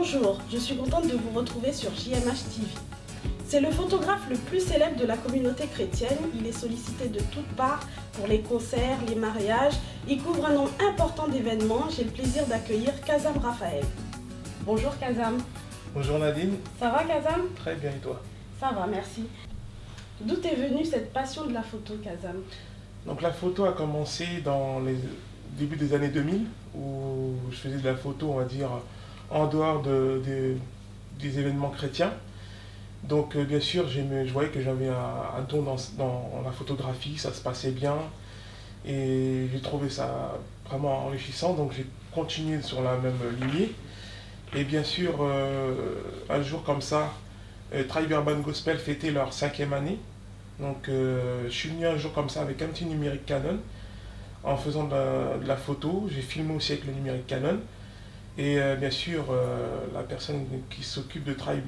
Bonjour, je suis contente de vous retrouver sur JMH TV. C'est le photographe le plus célèbre de la communauté chrétienne. Il est sollicité de toutes parts pour les concerts, les mariages. Il couvre un nombre important d'événements. J'ai le plaisir d'accueillir Kazam Raphaël. Bonjour Kazam. Bonjour Nadine. Ça va Kazam? Très bien et toi? Ça va, merci. D'où est venue cette passion de la photo, Kazam? Donc la photo a commencé dans les débuts des années 2000 où je faisais de la photo, on va dire, en dehors des événements chrétiens. Donc bien sûr, je voyais que j'avais un don dans la photographie, ça se passait bien et j'ai trouvé ça vraiment enrichissant, donc j'ai continué sur la même lignée. Et bien sûr, un jour comme ça, Tribe Urban Gospel fêtait leur 5e année. Donc je suis venu un jour comme ça avec un petit numérique Canon en faisant de la photo. J'ai filmé aussi avec le numérique Canon. Et bien sûr, la personne qui s'occupe de Tribe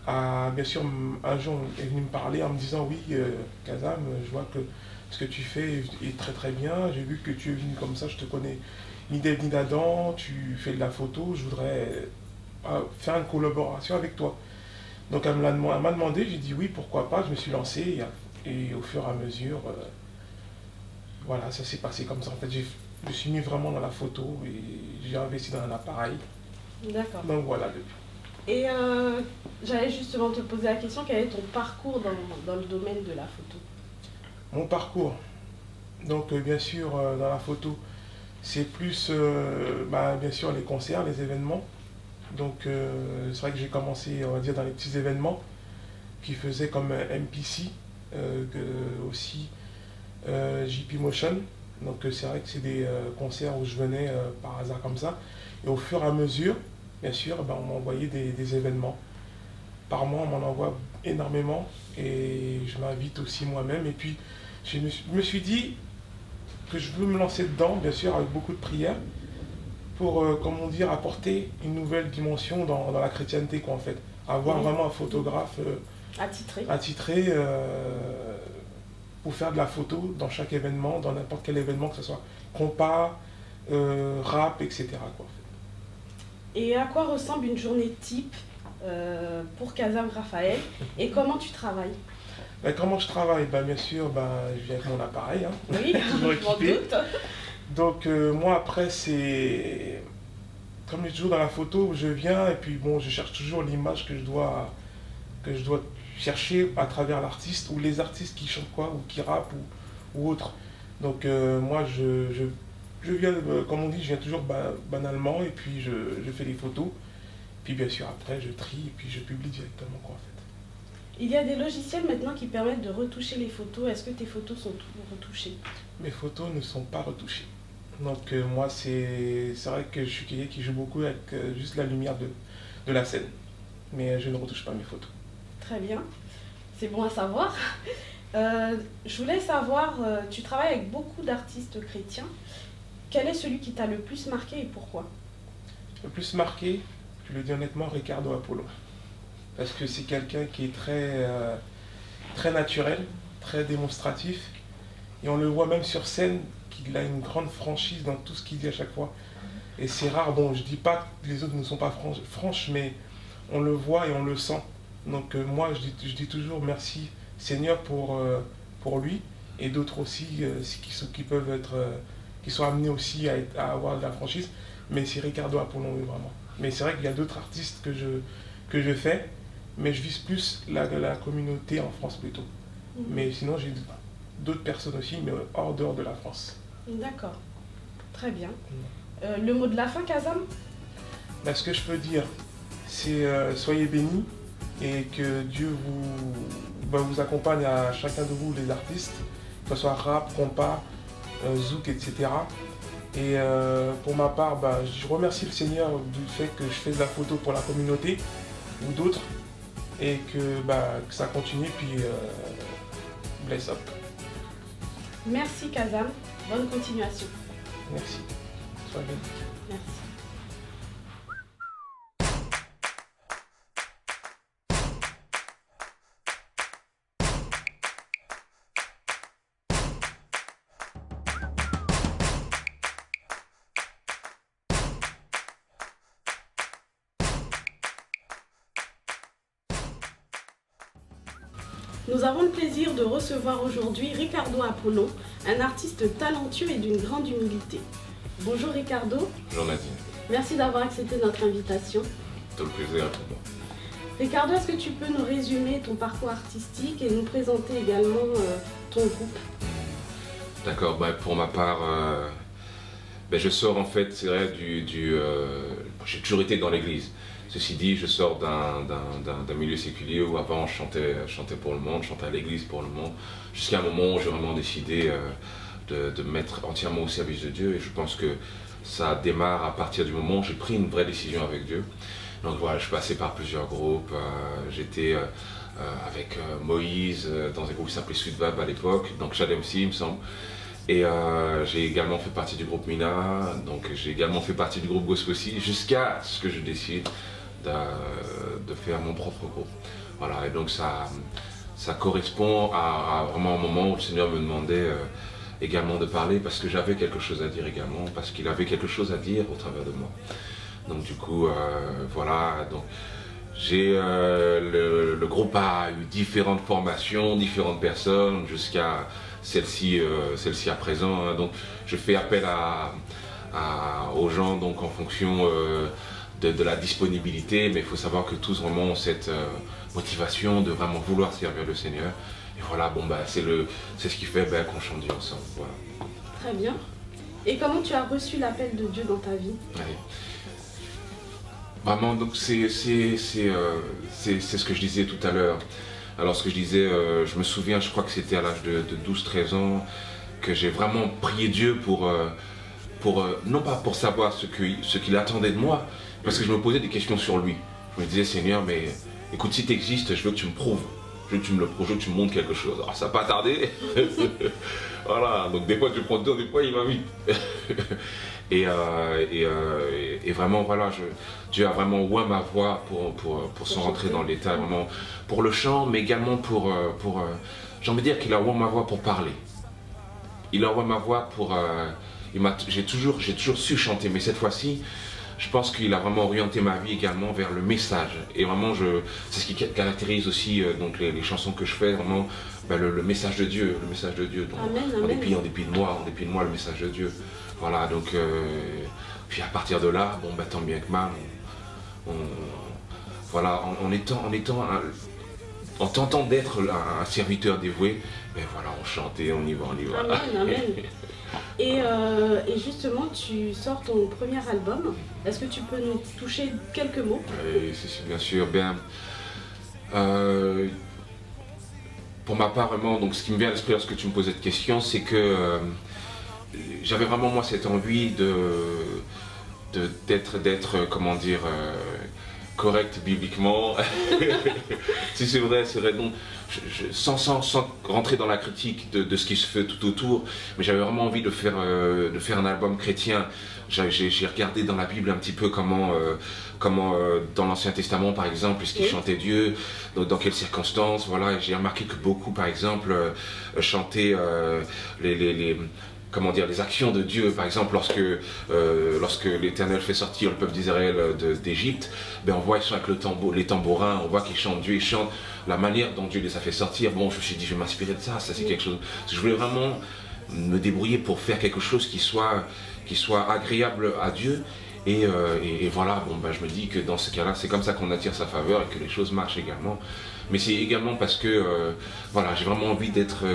a bien sûr un jour est venue me parler en me disant oui, Kazam, je vois que ce que tu fais est très très bien. J'ai vu que tu es venu comme ça, je te connais ni d'Ève ni d'Adam, tu fais de la photo, je voudrais faire une collaboration avec toi. Donc elle m'a demandé, j'ai dit oui, pourquoi pas, je me suis lancé et au fur et à mesure, voilà, ça s'est passé comme ça. En fait, je me suis mis vraiment dans la photo et j'ai investi dans un appareil. D'accord. Donc voilà, depuis. Et j'allais justement te poser la question, quel est ton parcours dans le domaine de la photo? Mon parcours, donc bien sûr, dans la photo, c'est plus, bien sûr, les concerts, les événements. Donc c'est vrai que j'ai commencé, on va dire, dans les petits événements qui faisaient comme MPC, aussi JP Motion. Donc c'est vrai que c'est des concerts où je venais par hasard comme ça. Et au fur et à mesure, bien sûr, on m'envoyait des événements. Par mois, on m'en envoie énormément et je m'invite aussi moi-même. Et puis je me suis dit que je veux me lancer dedans, bien sûr, avec beaucoup de prières, pour, comment dire, apporter une nouvelle dimension dans la chrétienté, quoi, en fait. Avoir vraiment un photographe attitré pour faire de la photo dans chaque événement, dans n'importe quel événement, que ce soit compas, rap, etc., quoi, en fait. Et à quoi ressemble une journée type pour Kazam Raphaël et comment tu travailles? Comment je travaille? Bien sûr, je viens avec mon appareil, hein. Oui, toujours je m'en équipé. doute. Donc moi après c'est comme je dis toujours dans la photo, je viens et puis bon, je cherche toujours l'image que je dois chercher à travers l'artiste ou les artistes qui chantent quoi ou qui rappent ou autre. Donc moi je viens, comme on dit, je viens toujours banalement et puis je fais les photos. Puis bien sûr après je trie et puis je publie directement, quoi, en fait. Il y a des logiciels maintenant qui permettent de retoucher les photos. Est-ce que tes photos sont toujours retouchées? Mes photos ne sont pas retouchées. Donc moi c'est vrai que je suis quelqu'un qui joue beaucoup avec juste la lumière de la scène. Mais je ne retouche pas mes photos. Très bien, c'est bon à savoir. Je voulais savoir, tu travailles avec beaucoup d'artistes chrétiens. Quel est celui qui t'a le plus marqué et pourquoi? Le plus marqué, je le dis honnêtement, Ricardo Apollo. Parce que c'est quelqu'un qui est très naturel, très démonstratif. Et on le voit même sur scène qu'il a une grande franchise dans tout ce qu'il dit à chaque fois. Et c'est rare, bon, je dis pas que les autres ne sont pas franches, mais on le voit et on le sent. Donc moi, je dis toujours merci Seigneur pour lui et d'autres aussi qui peuvent être, qui sont amenés aussi à avoir de la franchise. Mais c'est Ricardo Apollo, oui, vraiment. Mais c'est vrai qu'il y a d'autres artistes que je fais, mais je vise plus la communauté en France plutôt. Mais sinon, j'ai d'autres personnes aussi, mais hors dehors de la France. D'accord, très bien. Le mot de la fin, Kazam? Ce que je peux dire, c'est soyez bénis et que Dieu vous accompagne à chacun de vous, les artistes, que ce soit rap, compas, zouk, etc. Et pour ma part, je remercie le Seigneur du fait que je fais de la photo pour la communauté ou d'autres et que ça continue, puis bless up. Merci Kazam, bonne continuation. Merci. Sois bien. Merci. Nous avons le plaisir de recevoir aujourd'hui Ricardo Apollon, un artiste talentueux et d'une grande humilité. Bonjour Ricardo. Bonjour Nadine. Merci d'avoir accepté notre invitation. Tout le plaisir pour moi. Ricardo, est-ce que tu peux nous résumer ton parcours artistique et nous présenter également ton groupe? D'accord, pour ma part, je sors en fait, c'est vrai, j'ai toujours été dans l'église. Ceci dit, je sors d'un milieu séculier où avant je chantais pour le monde, je chantais à l'église pour le monde, jusqu'à un moment où j'ai vraiment décidé de me mettre entièrement au service de Dieu. Et je pense que ça démarre à partir du moment où j'ai pris une vraie décision avec Dieu. Donc voilà, je suis passé par plusieurs groupes, j'étais avec Moïse dans un groupe qui s'appelait Sudvab à l'époque, donc Chad MC il me semble. Et j'ai également fait partie du groupe Mina, donc j'ai également fait partie du groupe Gospel aussi, jusqu'à ce que je décide de faire mon propre groupe. Voilà, et donc ça correspond à vraiment un moment où le Seigneur me demandait également de parler, parce que j'avais quelque chose à dire également, parce qu'il avait quelque chose à dire au travers de moi. Donc du coup, voilà, donc le groupe a eu différentes formations, différentes personnes, jusqu'à celle-ci à présent. Hein. Donc je fais appel aux gens donc en fonction de la disponibilité, mais il faut savoir que tous vraiment ont cette motivation de vraiment vouloir servir le Seigneur. Et voilà, c'est ce qui fait qu'on chante Dieu ensemble. Voilà. Très bien. Et comment tu as reçu l'appel de Dieu dans ta vie? Allez. Vraiment, donc c'est ce que je disais tout à l'heure. Alors ce que je disais, je me souviens, je crois que c'était à l'âge de 12-13 ans, que j'ai vraiment prié Dieu non pas pour savoir ce qu'il attendait de moi, parce que je me posais des questions sur lui. Je me disais, Seigneur, mais écoute, si tu existes, je veux que tu me prouves, je veux que tu me le prouves, je veux que tu me montres quelque chose. Alors ça n'a pas tardé. Voilà, donc des fois tu prends deux, des fois il m'a mis. Et vraiment, voilà, Dieu a vraiment oué ma voix pour s'en rentrer dans l'état, vraiment pour le chant, mais également j'ai envie de dire qu'il a oué ma voix pour parler. Il a oué ma voix j'ai toujours su chanter, mais cette fois-ci, je pense qu'il a vraiment orienté ma vie également vers le message. Et vraiment, c'est ce qui caractérise aussi donc les chansons que je fais, vraiment le message de Dieu, le message de Dieu. Donc, Amen, en dépit de moi, le message de Dieu. Voilà, donc, puis à partir de là, tant bien que mal, en tentant d'être un serviteur dévoué, voilà, on chantait, on y va. Amen, amen. Et justement, tu sors ton premier album. Est-ce que tu peux nous toucher quelques mots? Oui, bien sûr. Pour ma part, vraiment, donc, ce qui me vient à l'esprit lorsque tu me poses cette question, c'est que j'avais vraiment moi cette envie d'être comment dire correct bibliquement. Si c'est vrai donc sans rentrer dans la critique de ce qui se fait tout autour, mais j'avais vraiment envie de faire un album chrétien. J'ai regardé dans la Bible un petit peu comment dans l'Ancien Testament par exemple, est-ce qu'ils chantaient Dieu, dans quelles circonstances, voilà. J'ai remarqué que beaucoup par exemple chantaient les actions de Dieu, par exemple lorsque l'Éternel fait sortir le peuple d'Israël d'Égypte, on voit qu'ils sont avec les tambourins, on voit qu'ils chantent Dieu, ils chantent la manière dont Dieu les a fait sortir. Bon, je me suis dit, je vais m'inspirer de ça c'est quelque chose. Je voulais vraiment me débrouiller pour faire quelque chose qui soit agréable à Dieu. Et voilà, je me dis que dans ce cas-là, c'est comme ça qu'on attire sa faveur et que les choses marchent également. Mais c'est également parce que voilà, j'ai vraiment envie d'être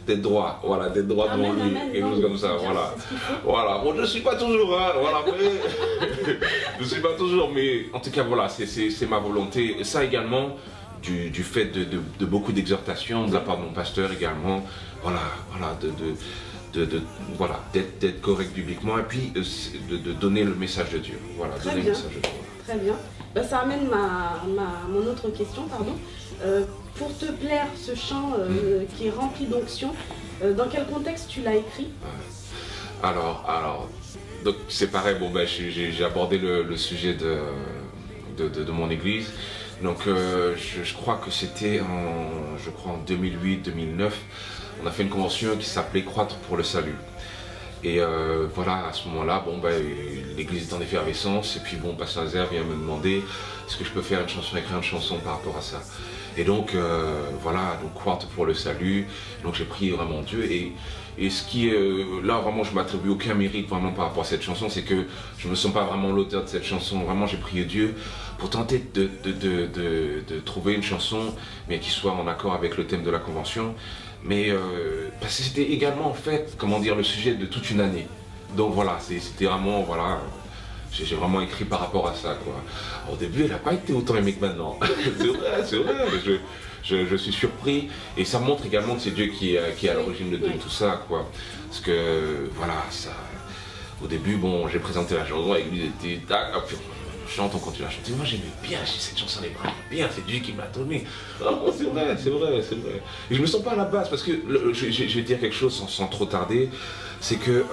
droit, voilà, d'être droit devant lui, quelque chose comme ça, voilà. Voilà, bon, je ne suis pas toujours, hein, voilà, mais je ne suis pas toujours, mais en tout cas, voilà, c'est ma volonté. Et ça également, du fait de beaucoup d'exhortations de la part de mon pasteur également, voilà, d'être correct bibliquement et puis de donner le message de Dieu. Voilà, Très donner bien. le message de Dieu. Très bien. Ça amène mon autre question, pardon. Pour te plaire, ce chant qui est rempli d'onction, dans quel contexte tu l'as écrit? Alors, donc c'est pareil, j'ai abordé le sujet de mon église. Donc je crois que c'était en 2008-2009, on a fait une convention qui s'appelait Croître pour le salut. Et voilà, à ce moment-là, bon, ben, l'église est en effervescence, et puis bon, Pasteur Nazaire vient me demander est-ce que je peux faire une chanson, écrire une chanson par rapport à ça. Et donc, voilà, donc croire pour le salut, donc j'ai prié vraiment Dieu, et ce qui est, là vraiment je ne m'attribue aucun mérite vraiment par rapport à cette chanson, c'est que je ne me sens pas vraiment l'auteur de cette chanson, vraiment j'ai prié Dieu pour tenter de trouver une chanson, mais qui soit en accord avec le thème de la convention, mais parce que c'était également en fait, comment dire, le sujet de toute une année. Donc voilà, c'était vraiment, voilà, j'ai vraiment écrit par rapport à ça, quoi. Au début, elle n'a pas été autant aimée que maintenant. C'est vrai, je suis surpris, et ça montre également que c'est Dieu qui est à l'origine de tout ça, quoi. Parce que, voilà, ça, au début, bon, j'ai présenté la chanson, l'église était, tac, hop, on chante, on continue à chanter. Moi, j'aimais bien, cette chanson, elle est vraiment bien, c'est Dieu qui m'a donné. C'est vrai, c'est vrai, c'est vrai. Et je me sens pas à la base, parce que, je vais dire quelque chose sans trop tarder, c'est que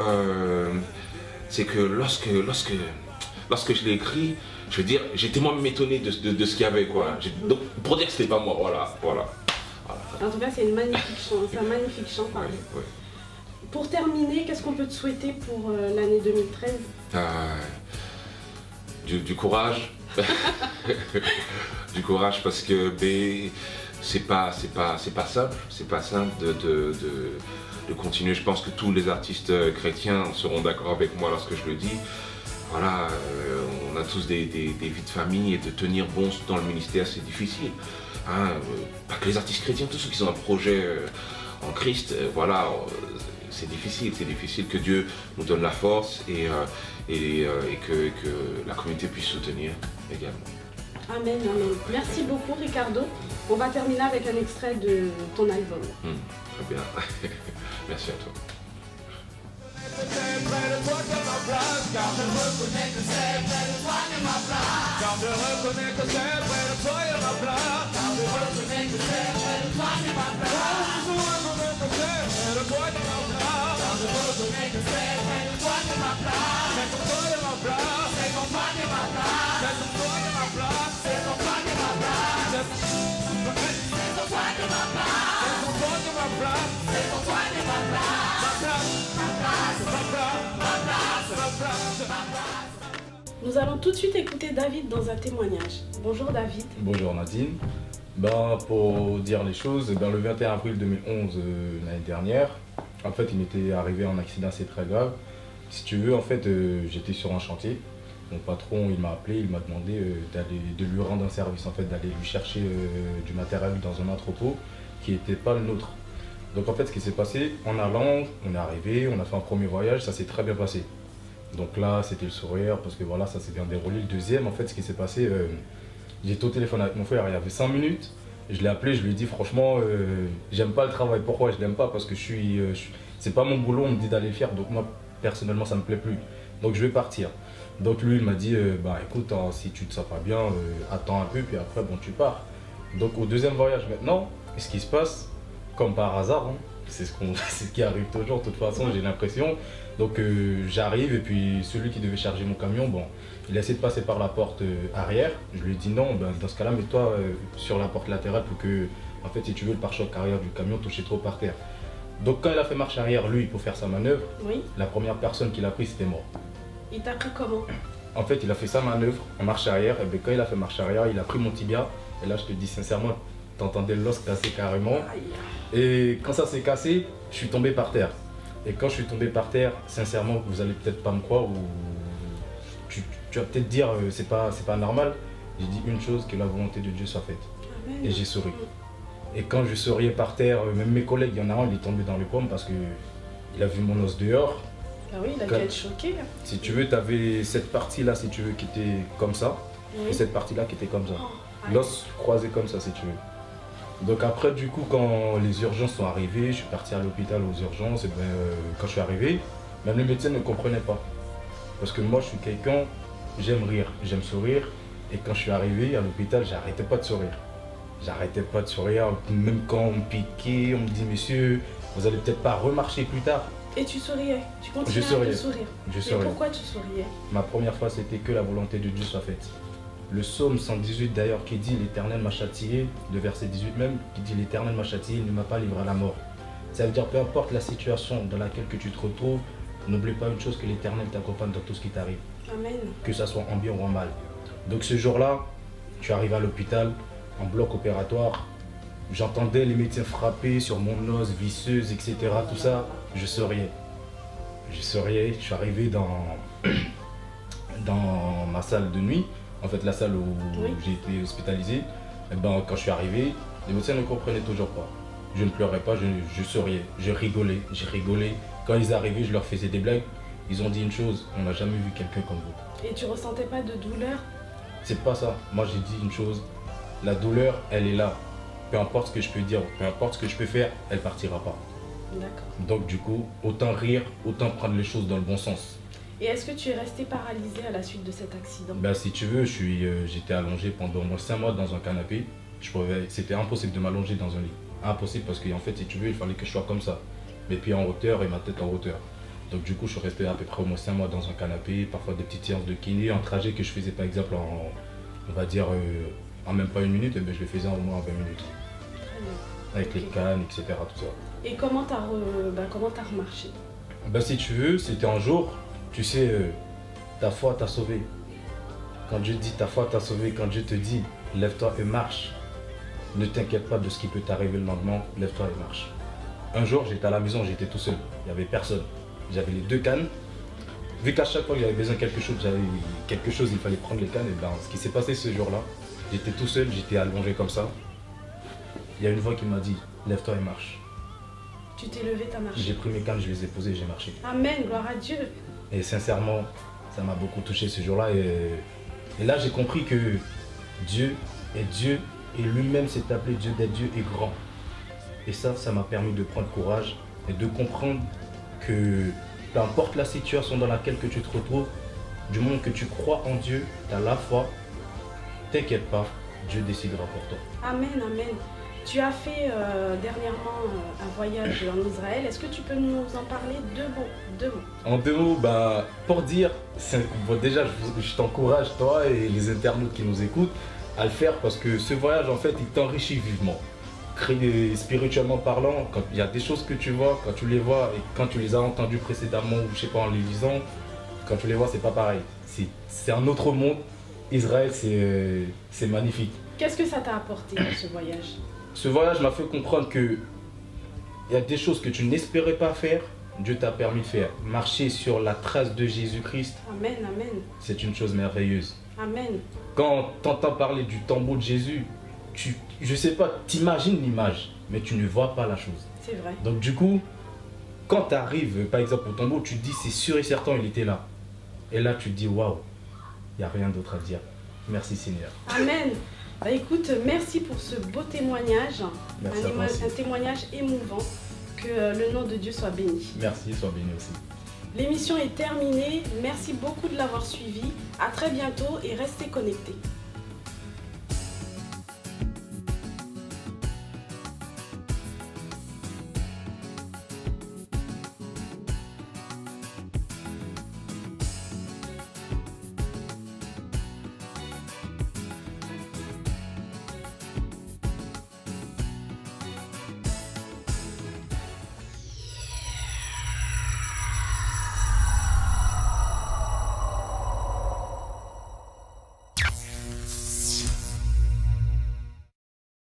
lorsque je l'ai écrit, je veux dire, j'étais moi-même étonné de ce qu'il y avait, quoi. Donc, pour dire que c'était pas moi, voilà. En tout cas, c'est une magnifique chanson, c'est un magnifique chant, pardon. Ouais. Pour terminer, qu'est-ce qu'on peut te souhaiter pour l'année 2013 ? Du courage. Du courage, parce que c'est pas simple de continuer. Je pense que tous les artistes chrétiens seront d'accord avec moi lorsque je le dis. Voilà, on a tous des vies de famille, et de tenir bon dans le ministère, c'est difficile. Hein, pas que les artistes chrétiens, tous ceux qui ont un projet en Christ, voilà, c'est difficile que Dieu nous donne la force et que la communauté puisse soutenir également. Amen, amen. Merci beaucoup Ricardo. On va terminer avec un extrait de ton album. Très bien. Merci à toi. Car je reconnais que c'est près de toi que ma place. Car je reconnais que c'est près de toi que ma place. Car je reconnais que c'est près de toi que ma place. Je reconnais que c'est près de toi que ma place. Car je reconnais que c'est près de toi que ma place. C'est pour toi que ma place. C'est pour toi que ma place. C'est pour toi que ma place. C'est pour toi que ma place. C'est pour toi que ma place. C'est pour toi que ma place. C'est pour toi que ma place. Nous allons tout de suite écouter David dans un témoignage. Bonjour David. Bonjour Nadine. Pour dire les choses, le 21 avril 2011, l'année dernière, en fait, il m'était arrivé un accident assez très grave. Si tu veux, en fait, j'étais sur un chantier. Mon patron, il m'a appelé, il m'a demandé de lui rendre un service, en fait, d'aller lui chercher du matériel dans un entrepôt qui n'était pas le nôtre. Donc en fait, ce qui s'est passé, en allant, on est arrivé, on a fait un premier voyage, ça s'est très bien passé. Donc là, c'était le sourire, parce que voilà, ça s'est bien déroulé. Le deuxième, en fait, ce qui s'est passé, j'étais au téléphone avec mon frère, il y avait 5 minutes. Je l'ai appelé, je lui ai dit, franchement, j'aime pas le travail. Pourquoi je l'aime pas? Parce que c'est pas mon boulot, on me dit d'aller le faire, donc moi, personnellement, ça me plaît plus. Donc je vais partir. Donc lui, il m'a dit, écoute, hein, si tu te sens pas bien, attends un peu, puis après, bon, tu pars. Donc au deuxième voyage maintenant, ce qui se passe, comme par hasard, hein, c'est ce qui arrive toujours, de toute façon, j'ai l'impression. Donc j'arrive, et puis celui qui devait charger mon camion, bon, il a essayé de passer par la porte arrière. Je lui ai dit non, dans ce cas-là, mets-toi sur la porte latérale pour que, en fait, si tu veux, le pare-choc arrière du camion touche trop par terre. Donc quand il a fait marche arrière, lui, pour faire sa manœuvre, Oui. la première personne qu'il a pris, c'était moi. Il t'a pris comment? En fait, il a fait sa manœuvre en marche arrière, et bien quand il a fait marche arrière, il a pris mon tibia, et là, je te dis sincèrement, t'entendais l'os casser carrément. Aïe. Et quand ça s'est cassé, je suis tombé par terre. Et quand je suis tombé par terre, sincèrement, vous allez peut-être pas me croire, ou tu vas peut-être dire c'est pas normal. J'ai dit une chose, que la volonté de Dieu soit faite. Amen. Et j'ai souri. Et quand je souriais par terre, même mes collègues, il y en a un, il est tombé dans les pommes parce qu'il a vu mon os dehors. Ah oui, il a dû être choqué là. Si tu veux, tu avais cette partie-là, si tu veux, qui était comme ça, Oui. et cette partie-là qui était comme ça. Oh, L'os croisé comme ça, si tu veux. Donc après, du coup, quand les urgences sont arrivées, je suis parti à l'hôpital aux urgences, et quand je suis arrivé, même les médecins ne comprenaient pas. Parce que moi, je suis quelqu'un, j'aime rire, j'aime sourire, et quand je suis arrivé à l'hôpital, j'arrêtais pas de sourire. J'arrêtais pas de sourire, même quand on me piquait, on me dit, monsieur, vous allez peut-être pas remarcher plus tard. Et tu souriais, tu continuais Je souriais. à te sourire. Je Et souriais. pourquoi tu souriais? Ma première fois, c'était que la volonté de Dieu soit faite. Le psaume 118 d'ailleurs qui dit l'Éternel m'a châtié, le verset 18 même, qui dit l'Éternel m'a châtié, il ne m'a pas livré à la mort. Ça veut dire peu importe la situation dans laquelle que tu te retrouves, N'oublie pas une chose, que l'Éternel t'accompagne dans tout ce qui t'arrive, Amen. que ça soit en bien ou en mal. Donc ce jour-là, je suis arrivé à l'hôpital, en bloc opératoire. J'entendais les médecins frapper sur mon os, visseuse, etc. Tout ça, je souriais. Je souriais, je suis arrivé dans ma salle de nuit, en fait la salle où Oui. j'ai été hospitalisé. Et ben, quand je suis arrivé, les médecins ne comprenaient toujours pas. Je ne pleurais pas, je souriais, je rigolais, j'ai rigolé. Quand ils arrivaient, je leur faisais des blagues. Ils ont dit une chose, on n'a jamais vu quelqu'un comme vous. Et tu ressentais pas de douleur? C'est pas ça. Moi j'ai dit une chose, la douleur, elle est là. Peu importe ce que je peux dire, peu importe ce que je peux faire, elle partira pas. D'accord. Donc du coup, autant rire, autant prendre les choses dans le bon sens. Et est-ce que tu es resté paralysé à la suite de cet accident? Ben, si tu veux, j'étais allongé pendant au moins 5 mois dans un canapé. C'était impossible de m'allonger dans un lit. Impossible parce qu'en fait, si tu veux, il fallait que je sois comme ça. Mes pieds en hauteur et ma tête en hauteur. Donc du coup, je suis resté à peu près au moins 5 mois dans un canapé, parfois des petites séances de kiné, un trajet que je faisais par exemple on va dire, en même pas une minute, et ben, je le faisais en au moins 20 minutes. Très bien. Avec les Ok. cannes, etc. Tout ça. Et comment t'as remarché? Ben, si tu veux, c'était un jour, tu sais, ta foi t'a sauvé. Quand Dieu dit ta foi t'a sauvé, quand Dieu te dit lève-toi et marche, ne t'inquiète pas de ce qui peut t'arriver le lendemain, lève-toi et marche. Un jour, j'étais à la maison, j'étais tout seul, il n'y avait personne. J'avais les 2 cannes. Vu qu'à chaque fois que j'avais besoin de quelque chose, il fallait prendre les cannes. Et ben, ce qui s'est passé ce jour-là, j'étais tout seul, j'étais allongé comme ça. Il y a une voix qui m'a dit lève-toi et marche. Tu t'es levé, t'as marché. J'ai pris mes cannes, je les ai posées, j'ai marché. Amen, gloire à Dieu. Et sincèrement, ça m'a beaucoup touché ce jour-là. Et là, j'ai compris que Dieu est Dieu et lui-même s'est appelé Dieu des dieux et grand. Et ça m'a permis de prendre courage et de comprendre que peu importe la situation dans laquelle que tu te retrouves, du moment que tu crois en Dieu, tu as la foi, t'inquiète pas, Dieu décidera pour toi. Amen, amen. Tu as fait dernièrement un voyage en Israël. Est-ce que tu peux nous en parler deux mots? En 2 mots, bah, pour dire, déjà je t'encourage, toi et les internautes qui nous écoutent, à le faire parce que ce voyage, en fait, il t'enrichit vivement. Spirituellement parlant, quand il y a des choses que tu vois, quand tu les vois et quand tu les as entendues précédemment ou je sais pas en les lisant, quand tu les vois, c'est pas pareil. C'est un autre monde. Israël, c'est magnifique. Qu'est-ce que ça t'a apporté ce voyage? Ce voyage m'a fait comprendre que il y a des choses que tu n'espérais pas faire, Dieu t'a permis de faire. Marcher sur la trace de Jésus-Christ, Amen, amen, c'est une chose merveilleuse. amen. Quand tu entends parler du tombeau de Jésus, je sais pas, t'imagines l'image, mais tu ne vois pas la chose. C'est vrai. Donc du coup, quand tu arrives, par exemple, au tombeau, tu te dis c'est sûr et certain, il était là. Et là, tu te dis waouh, il n'y a rien d'autre à dire. Merci Seigneur. Amen. Bah écoute, merci pour ce beau témoignage, Merci à toi aussi. un témoignage émouvant. Que le nom de Dieu soit béni. Merci, sois béni aussi. L'émission est terminée. Merci beaucoup de l'avoir suivi. À très bientôt et restez connectés.